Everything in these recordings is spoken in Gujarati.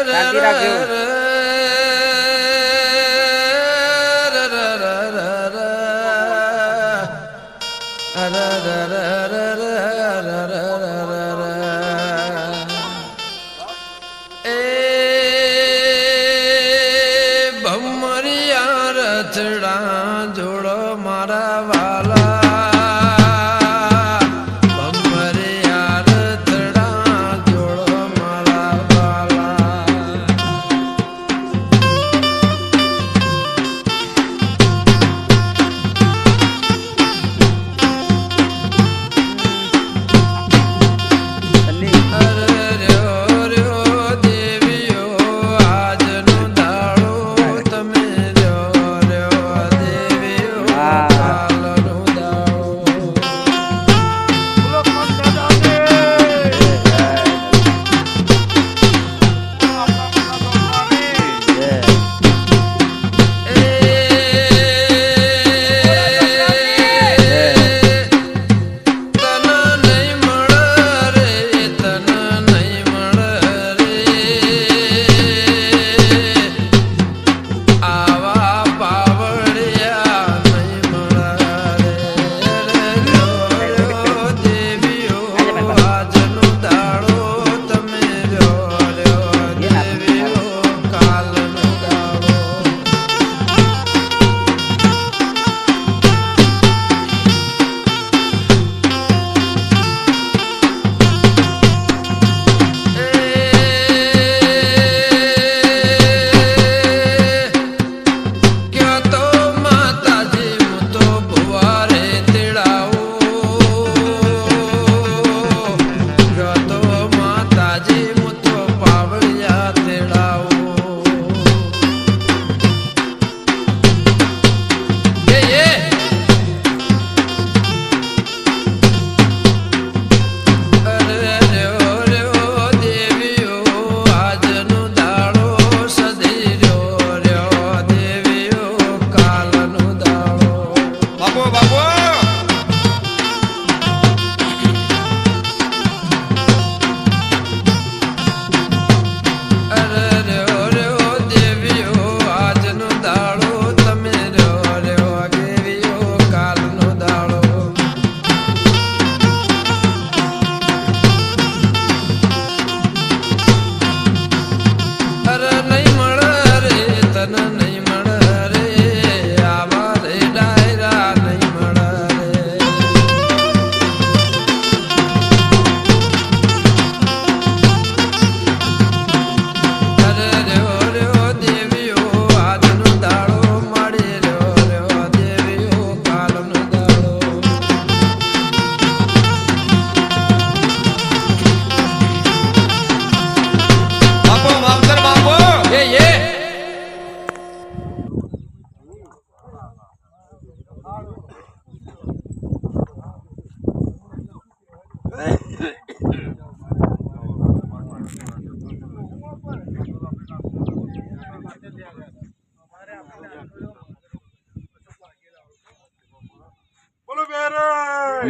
શાંતિ રાખજો. ભમરિયા રથડા જોડો મારા વાલા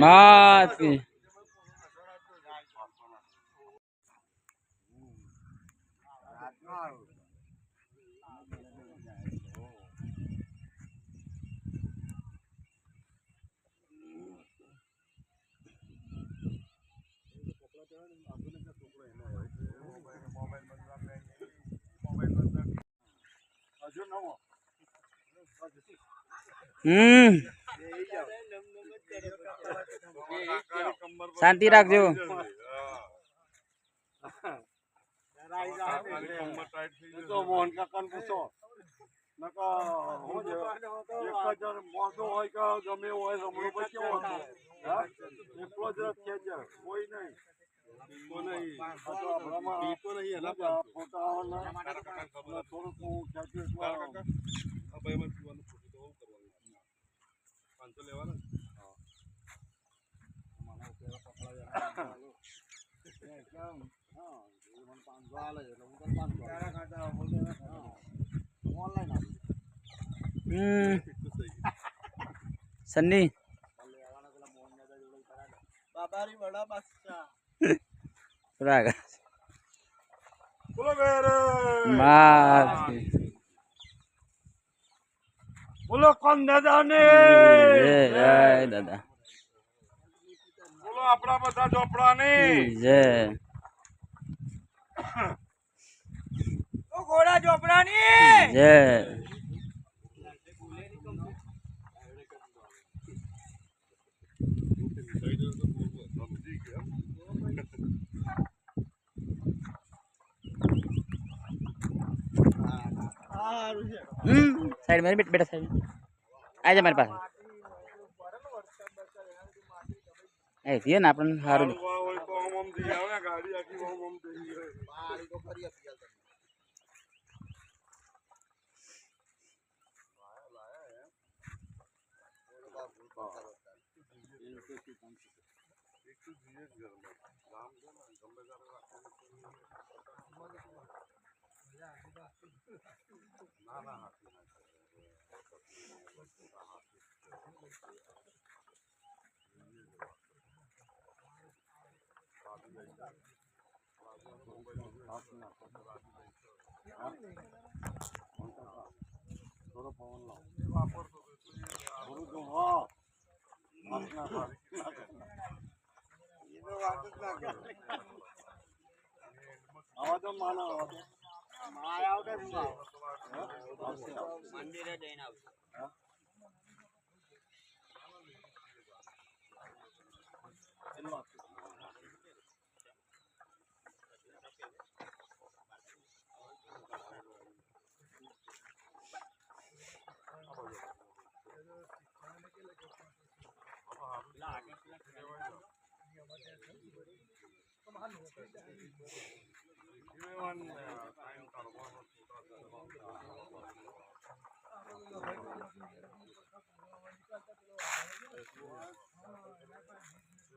માત શાંતિ રાખજો. મોહન કાકા પૂછો મોસો હોય કે ગમે હોય રમણો પછી એટલો જ છે કોઈ નહીં સન્ની થોડા આગળ. બોલો બેરે માત બોલો કોણ દાદાને જય દાદા બોલો આપણા બધા ચોપડાની જય ઘોડા ચોપડાની જય साइड में बेटा साइड में आ जा मेरे पास ए दिए ना अपन हारू ગાડી આખી ઓમ થઈ ગઈ મંદિરે જઈને આવશે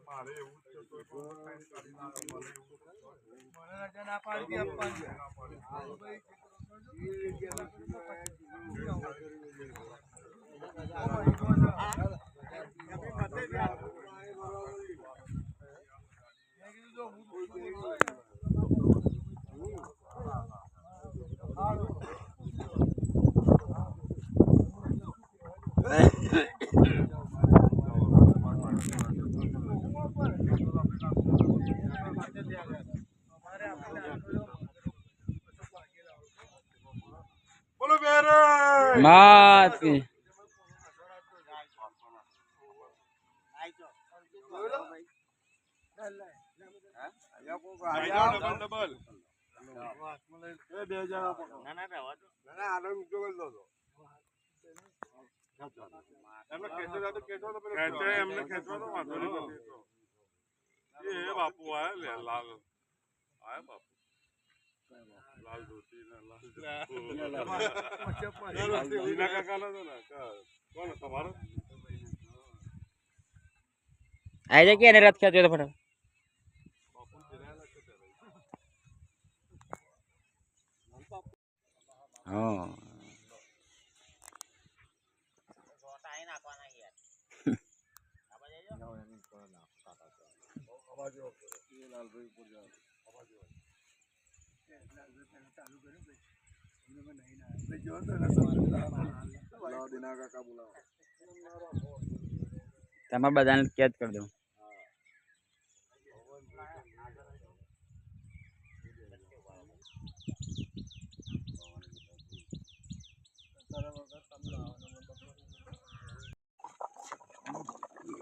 મારે એવું છે તો મને રજા ના પાડી આપવાની બોલો બેરે मात की ડબલ એ 2000 આપો ના ના રહેવા દો ના આનો ઊંચો કરી દો એમને ખેંચો તો ખેંચો તો ખેંચે એમને ખેંચવા તો વાંધો નહીં એ બાપુ આયા લે લાલ આયા બાપુ લાલ ધોતી ને લાલ જીના કાકા નો ને કોણ તમારો आ जा क्या रथ क्या तो फटा हाँ ટાઈ નાખવાના યાર તમારે બધાને કેદ કરી દઉં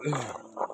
Ugh.